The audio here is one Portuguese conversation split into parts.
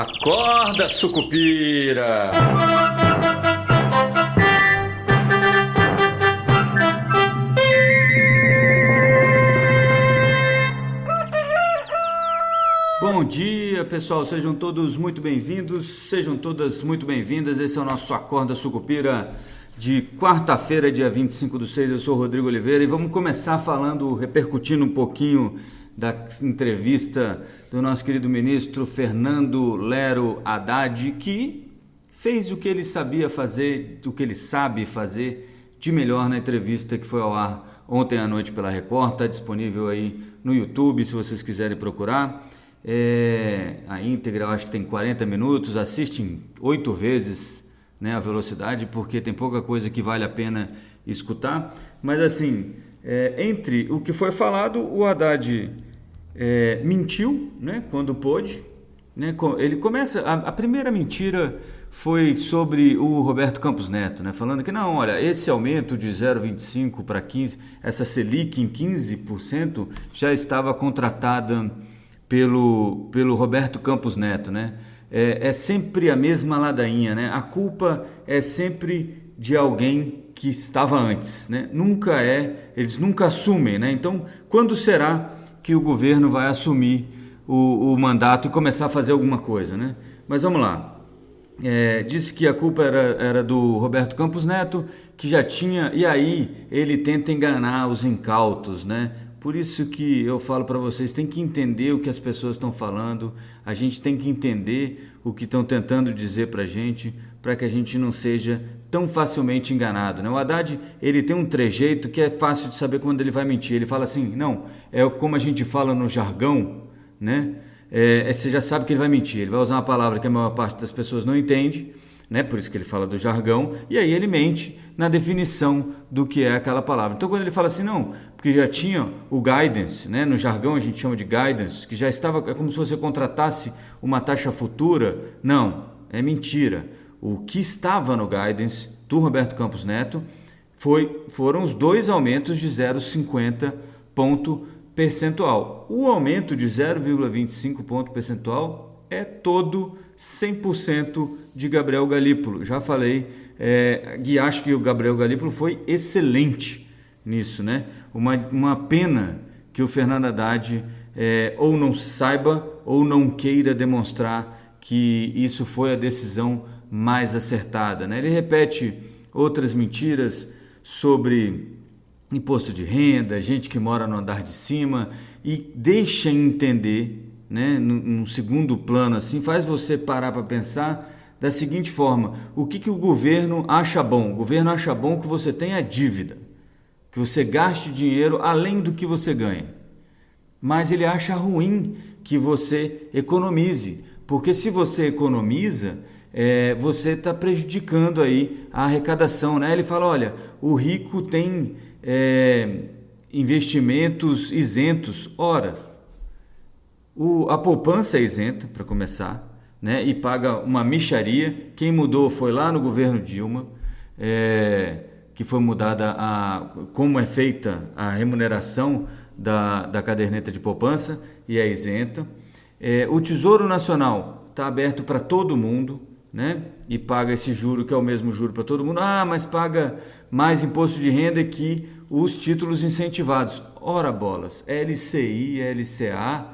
Acorda, sucupira! Bom dia, pessoal, sejam todos muito bem-vindos, sejam todas muito bem-vindas. Esse é o nosso Acorda Sucupira de quarta-feira, dia 25/6. Eu sou o Rodrigo Oliveira e vamos começar repercutindo um pouquinho da entrevista do nosso querido ministro Fernando Lero Haddad, que fez o que ele sabia fazer, o que ele sabe fazer de melhor na entrevista que foi ao ar ontem à noite pela Record. Está disponível aí no YouTube, se vocês quiserem procurar. A íntegra, eu acho que tem 40 minutos, assistem 8 vezes, né, a velocidade, porque tem pouca coisa que vale a pena escutar. Mas assim, entre o que foi falado, o Haddad mentiu, né, quando pôde, né. Ele começa, a primeira mentira foi sobre o Roberto Campos Neto, né, falando que não, olha, esse aumento de 0,25 para 15, essa Selic em 15% já estava contratada pelo Roberto Campos Neto, né? É sempre a mesma ladainha, né? A culpa é sempre de alguém que estava antes, né? Eles nunca assumem, né? Então, quando será que o governo vai assumir o mandato e começar a fazer alguma coisa, né? Mas vamos lá. Disse que a culpa era do Roberto Campos Neto, que já tinha, e aí ele tenta enganar os incautos, né? Por isso que eu falo para vocês, tem que entender o que as pessoas estão falando, a gente tem que entender o que estão tentando dizer para que a gente não seja tão facilmente enganado, né? O Haddad, ele tem um trejeito que é fácil de saber quando ele vai mentir. Ele fala assim, não, é como a gente fala no jargão, né? Você já sabe que ele vai mentir, ele vai usar uma palavra que a maior parte das pessoas não entende, né? Por isso que ele fala do jargão, e aí ele mente na definição do que é aquela palavra. Então, quando ele fala assim, não, porque já tinha o guidance, né? No jargão a gente chama de guidance, que já estava, é como se você contratasse uma taxa futura. Não, é mentira. O que estava no guidance do Roberto Campos Neto foram os 2 aumentos de 0,50 ponto percentual. O aumento de 0,25 ponto percentual é todo 100% de Gabriel Galípolo. Já falei, e acho que o Gabriel Galípolo foi excelente nisso, né? Uma pena que o Fernando Haddad ou não saiba ou não queira demonstrar que isso foi a decisão mais acertada, né? Ele repete outras mentiras sobre imposto de renda, gente que mora no andar de cima, e deixa entender, né, num segundo plano, assim, faz você parar para pensar da seguinte forma: o que o governo acha bom? O governo acha bom que você tenha dívida, que você gaste dinheiro além do que você ganha, mas ele acha ruim que você economize, porque se você economiza, você está prejudicando aí a arrecadação, né? Ele fala, olha, o rico tem investimentos isentos. Ora, a poupança é isenta, para começar, né? E paga uma mixaria. Quem mudou foi lá no governo Dilma, que foi mudada como é feita a remuneração da caderneta de poupança, e é isenta. O Tesouro Nacional está aberto para todo mundo, né? E paga esse juro, que é o mesmo juro para todo mundo. Mas paga mais imposto de renda que os títulos incentivados. Ora bolas, LCI, LCA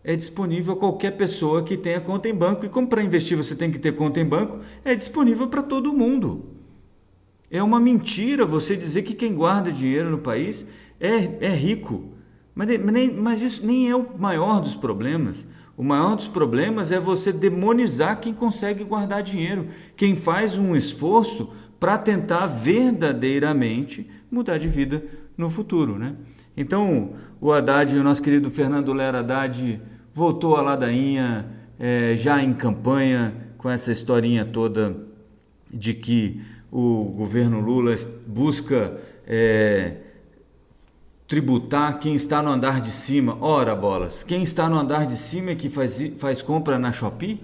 é disponível a qualquer pessoa que tenha conta em banco. E como para investir você tem que ter conta em banco, é disponível para todo mundo. É uma mentira você dizer que quem guarda dinheiro no país é rico. Mas isso nem é o maior dos problemas. O maior dos problemas é você demonizar quem consegue guardar dinheiro, quem faz um esforço para tentar verdadeiramente mudar de vida no futuro, né? Então, o Haddad, o nosso querido Fernando Lero Haddad, voltou à ladainha, já em campanha, com essa historinha toda de que o governo Lula busca tributar quem está no andar de cima. Ora bolas, quem está no andar de cima é que faz compra na Shopee?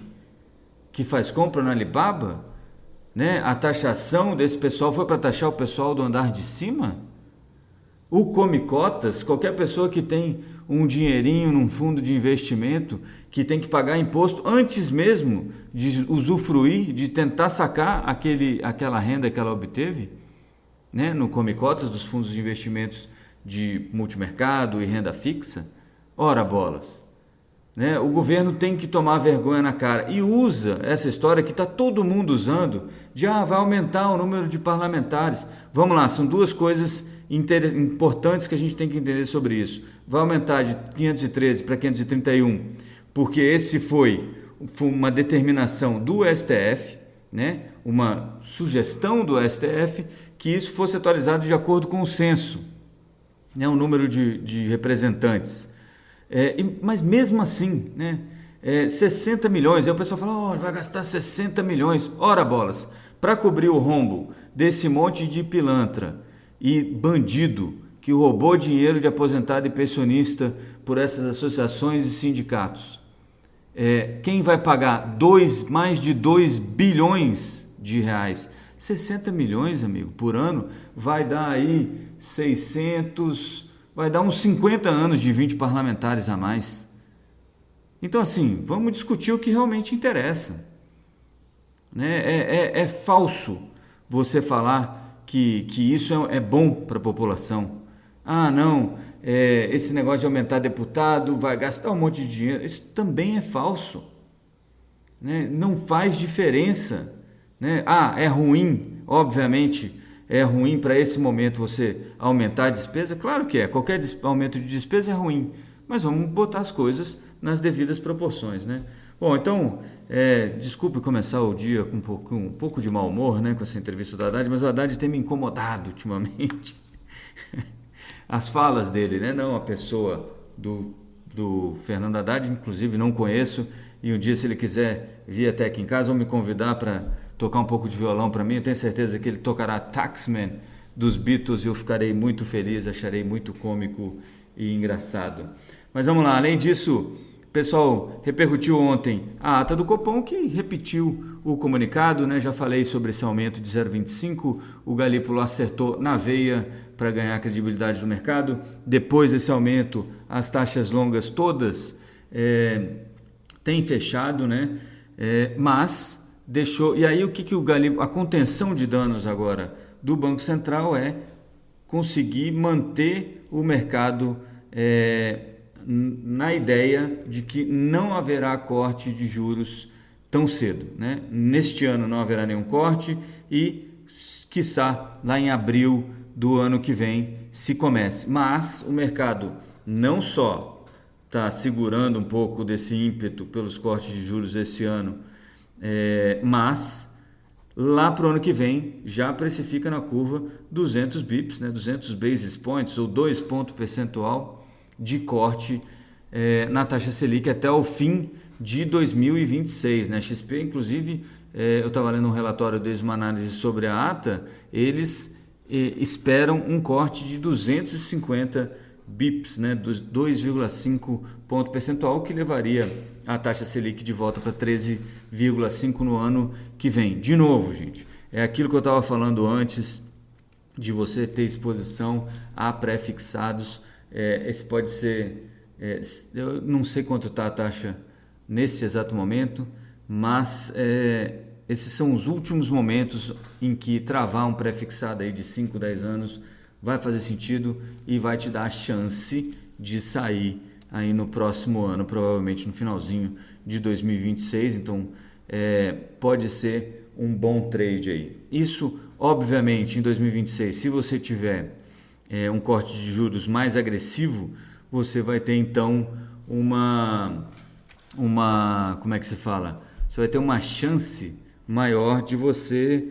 Que faz compra na Alibaba? Né? A taxação desse pessoal foi para taxar o pessoal do andar de cima? O Come Cotas, qualquer pessoa que tem um dinheirinho num fundo de investimento, que tem que pagar imposto antes mesmo de usufruir, de tentar sacar aquela renda que ela obteve, né, no Come Cotas dos fundos de investimentos de multimercado e renda fixa, ora bolas. Né? O governo tem que tomar vergonha na cara e usa essa história que está todo mundo usando de vai aumentar o número de parlamentares. Vamos lá, são duas coisas importantes que a gente tem que entender sobre isso. Vai aumentar de 513 para 531, porque esse foi uma determinação do STF, né? Uma sugestão do STF que isso fosse atualizado de acordo com o censo, né? O número de representantes. Mas mesmo assim, né, 60 milhões, aí o pessoal fala, vai gastar 60 milhões, ora bolas, para cobrir o rombo desse monte de pilantra e bandido que roubou dinheiro de aposentado e pensionista por essas associações e sindicatos. Quem vai pagar mais de 2 bilhões de reais? 60 milhões, amigo, por ano, vai dar aí 600... vai dar uns 50 anos de 20 parlamentares a mais. Então, assim, vamos discutir o que realmente interessa. Né? É falso você falar que isso é bom para a população. Não, esse negócio de aumentar deputado vai gastar um monte de dinheiro. Isso também é falso. Né? Não faz diferença. Né? É ruim, obviamente. É ruim para esse momento você aumentar a despesa? Claro que é, qualquer aumento de despesa é ruim, mas vamos botar as coisas nas devidas proporções, né? Bom, então, desculpe começar o dia com um pouco de mau humor, né, com essa entrevista do Haddad, mas o Haddad tem me incomodado ultimamente. As falas dele, né? Não a pessoa do Fernando Haddad, inclusive não conheço, e um dia se ele quiser vir até aqui em casa ou me convidar para tocar um pouco de violão para mim, eu tenho certeza que ele tocará Taxman dos Beatles e eu ficarei muito feliz, acharei muito cômico e engraçado. Mas vamos lá, além disso, o pessoal repercutiu ontem a ata do Copom, que repetiu o comunicado, né? Já falei sobre esse aumento de 0,25, o Galípolo acertou na veia para ganhar credibilidade no mercado. Depois desse aumento, as taxas longas todas têm fechado, né? Mas deixou. E aí o que o Galípolo, a contenção de danos agora do Banco Central é conseguir manter o mercado na ideia de que não haverá corte de juros tão cedo, né? Neste ano não haverá nenhum corte e, quiçá, lá em abril do ano que vem se comece. Mas o mercado não só está segurando um pouco desse ímpeto pelos cortes de juros esse ano, mas lá para o ano que vem já precifica na curva 200 bips, né? 200 basis points ou 2 pontos percentual de corte na taxa Selic até o fim de 2026. Né? A XP, inclusive, eu estava lendo um relatório deles, uma análise sobre a ata, eles esperam um corte de 250 bips, né? 2,5 ponto percentual, que levaria a taxa Selic de volta para 13,5 no ano que vem. De novo, gente, é aquilo que eu estava falando antes de você ter exposição a pré-fixados. Esse pode ser, eu não sei quanto está a taxa nesse exato momento, mas esses são os últimos momentos em que travar um pré-fixado aí de 5, 10 anos vai fazer sentido e vai te dar a chance de sair aí no próximo ano, provavelmente no finalzinho de 2026. Então pode ser um bom trade aí. Isso, obviamente, em 2026, se você tiver um corte de juros mais agressivo, você vai ter então uma como é que se fala? Você vai ter uma chance maior de você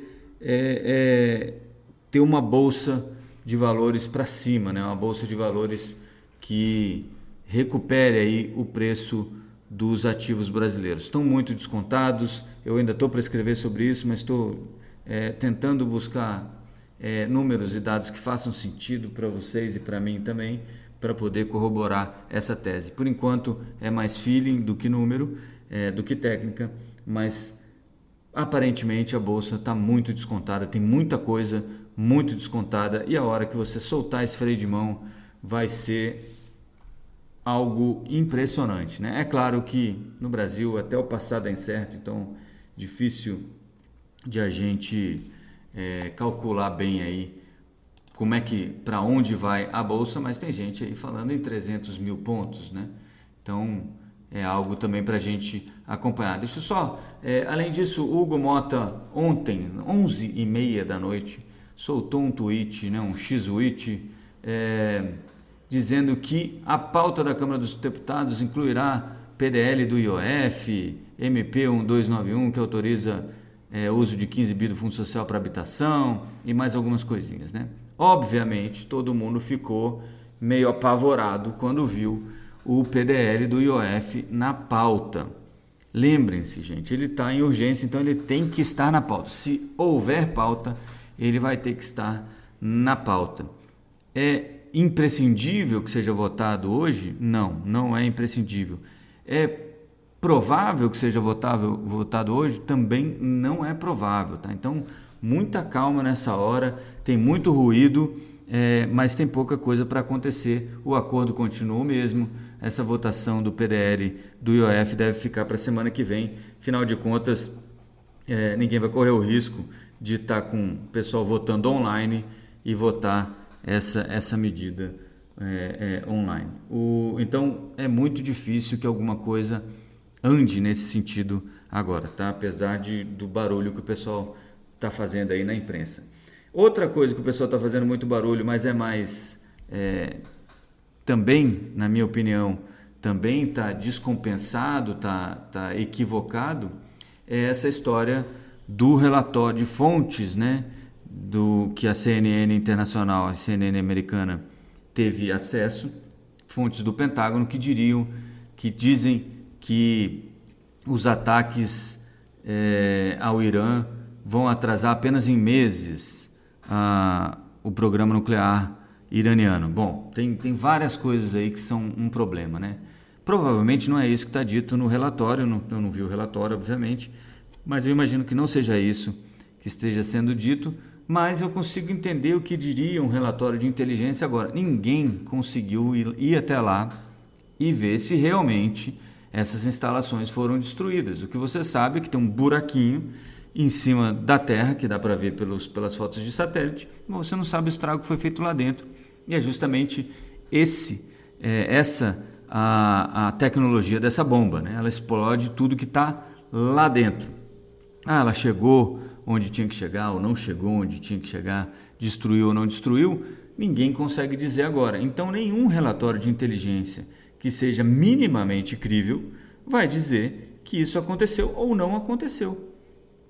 ter uma bolsa de valores para cima, né? Uma bolsa de valores que recupere aí o preço dos ativos brasileiros. Estão muito descontados, eu ainda estou para escrever sobre isso, mas estou tentando buscar números e dados que façam sentido para vocês e para mim também, para poder corroborar essa tese. Por enquanto é mais feeling do que número, do que técnica, mas aparentemente a bolsa está muito descontada, tem muita coisa muito descontada, e a hora que você soltar esse freio de mão vai ser algo impressionante, né? É claro que no Brasil até o passado é incerto, então difícil de a gente calcular bem aí como é que, para onde vai a bolsa, mas tem gente aí falando em 300 mil pontos, né? Então é algo também para a gente acompanhar. Deixa eu só, além disso, o Hugo Mota ontem, 11h30 da noite, soltou um tweet, né, um x-tweet, dizendo que a pauta da Câmara dos Deputados incluirá PDL do IOF, MP 1291, que autoriza o uso de 15 bi do Fundo Social para habitação e mais algumas coisinhas, né? Obviamente, todo mundo ficou meio apavorado quando viu o PDL do IOF na pauta. Lembrem-se, gente, ele está em urgência, então ele tem que estar na pauta. Se houver pauta, ele vai ter que estar na pauta. É imprescindível que seja votado hoje? Não, não é imprescindível. É provável que seja votado hoje? Também não é provável, tá? Então, muita calma nessa hora, tem muito ruído, mas tem pouca coisa para acontecer. O acordo continua o mesmo. Essa votação do PDL do IOF deve ficar para a semana que vem. Afinal de contas, ninguém vai correr o risco de estar com o pessoal votando online e votar essa medida online. Então, é muito difícil que alguma coisa ande nesse sentido agora, tá? Apesar do barulho que o pessoal está fazendo aí na imprensa. Outra coisa que o pessoal está fazendo muito barulho, mas é mais... também, na minha opinião, também está descompensado, está equivocado, é essa história do relatório de fontes, né, que a CNN internacional, a CNN americana, teve acesso, fontes do Pentágono que dizem que os ataques ao Irã vão atrasar apenas em meses o programa nuclear iraniano. Bom, tem várias coisas aí que são um problema, né? Provavelmente não é isso que está dito no relatório, eu não vi o relatório, obviamente, mas eu imagino que não seja isso que esteja sendo dito, mas eu consigo entender o que diria um relatório de inteligência agora. Ninguém conseguiu ir até lá e ver se realmente essas instalações foram destruídas. O que você sabe é que tem um buraquinho em cima da Terra, que dá para ver pelas fotos de satélite, mas você não sabe o estrago que foi feito lá dentro. E é justamente a tecnologia dessa bomba, né? Ela explode tudo que está lá dentro. Ela chegou onde tinha que chegar ou não chegou onde tinha que chegar, destruiu ou não destruiu, ninguém consegue dizer agora. Então, nenhum relatório de inteligência que seja minimamente crível vai dizer que isso aconteceu ou não aconteceu.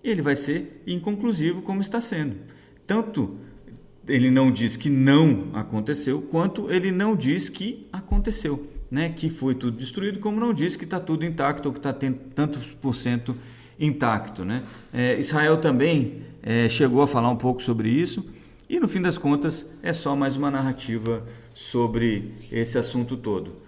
Ele vai ser inconclusivo como está sendo. Tanto ele não diz que não aconteceu, quanto ele não diz que aconteceu, né? Que foi tudo destruído, como não diz que está tudo intacto ou que está tantos por cento intacto, né? Israel também chegou a falar um pouco sobre isso e no fim das contas é só mais uma narrativa sobre esse assunto todo.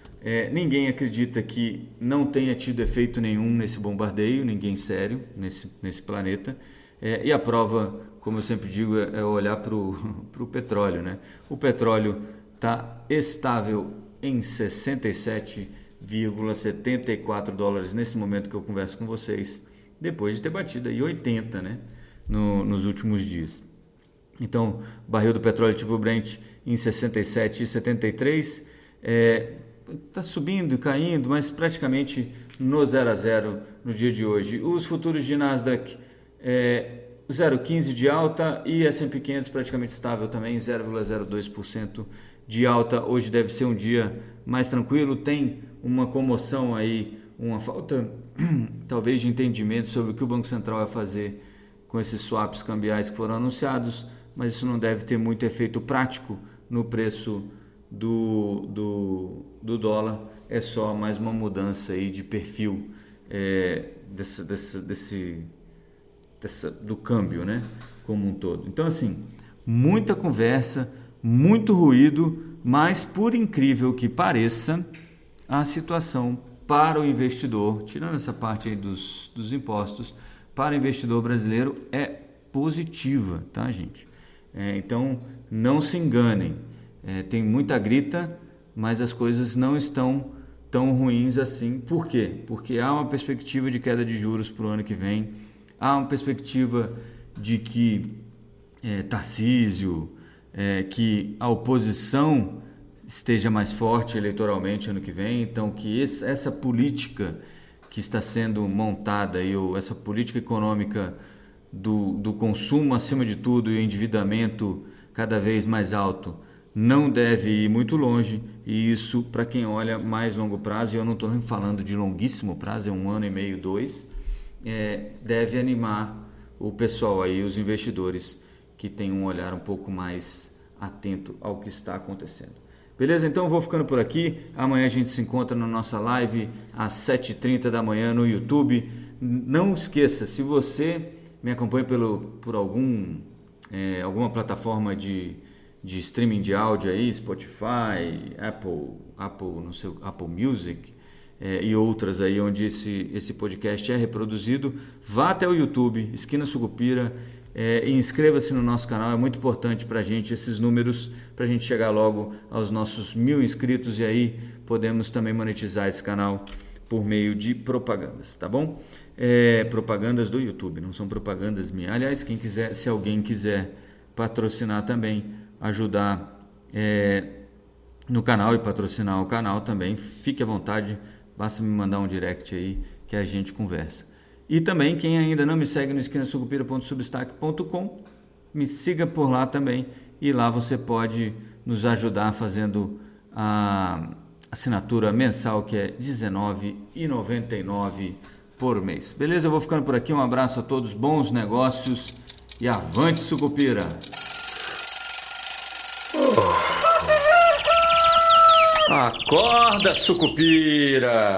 Ninguém acredita que não tenha tido efeito nenhum nesse bombardeio, ninguém sério nesse planeta. E a prova, como eu sempre digo, é olhar para o petróleo, né? O petróleo está estável em 67,74 dólares nesse momento que eu converso com vocês, depois de ter batido aí 80, né? Nos últimos dias. Então, barril do petróleo tipo Brent em 67,73, está subindo e caindo, mas praticamente no 0 a 0 no dia de hoje. Os futuros de Nasdaq 0,15 de alta e S&P 500 praticamente estável também, 0,02% de alta. Hoje deve ser um dia mais tranquilo, tem uma comoção aí, uma falta talvez de entendimento sobre o que o Banco Central vai fazer com esses swaps cambiais que foram anunciados, mas isso não deve ter muito efeito prático no preço do dólar. É só mais uma mudança aí de perfil do câmbio, né, como um todo. Então, assim, muita conversa, muito ruído, mas por incrível que pareça, a situação para o investidor, tirando essa parte aí dos impostos, para o investidor brasileiro é positiva, tá, gente? Então não se enganem, tem muita grita, mas as coisas não estão tão ruins assim. Por quê? Porque há uma perspectiva de queda de juros para o ano que vem, há uma perspectiva de que Tarcísio, que a oposição esteja mais forte eleitoralmente ano que vem, então que essa política que está sendo montada, essa política econômica do consumo acima de tudo e o endividamento cada vez mais alto, não deve ir muito longe, e isso para quem olha mais longo prazo, e eu não estou falando de longuíssimo prazo, é 1 ano e meio, 2, deve animar o pessoal aí, os investidores que têm um olhar um pouco mais atento ao que está acontecendo. Beleza? Então eu vou ficando por aqui. Amanhã a gente se encontra na nossa live às 7h30 da manhã no YouTube. Não esqueça, se você me acompanha por alguma plataforma de streaming de áudio aí, Spotify, Apple Music e outras aí onde esse podcast é reproduzido, vá até o YouTube, Esquina Sucupira, e inscreva-se no nosso canal. É muito importante para a gente esses números, para a gente chegar logo aos nossos 1000 inscritos, e aí podemos também monetizar esse canal por meio de propagandas, tá bom? Propagandas do YouTube, não são propagandas minhas. Aliás, quem quiser, se alguém quiser patrocinar também, ajudar no canal e patrocinar o canal também, fique à vontade, basta me mandar um direct aí que a gente conversa. E também, quem ainda não me segue no esquinasucupira.substack.com, me siga por lá também, e lá você pode nos ajudar fazendo a assinatura mensal, que é R$19,99 por mês. Beleza? Eu vou ficando por aqui, um abraço a todos, bons negócios e avante Sucupira! Acorda, Sucupira!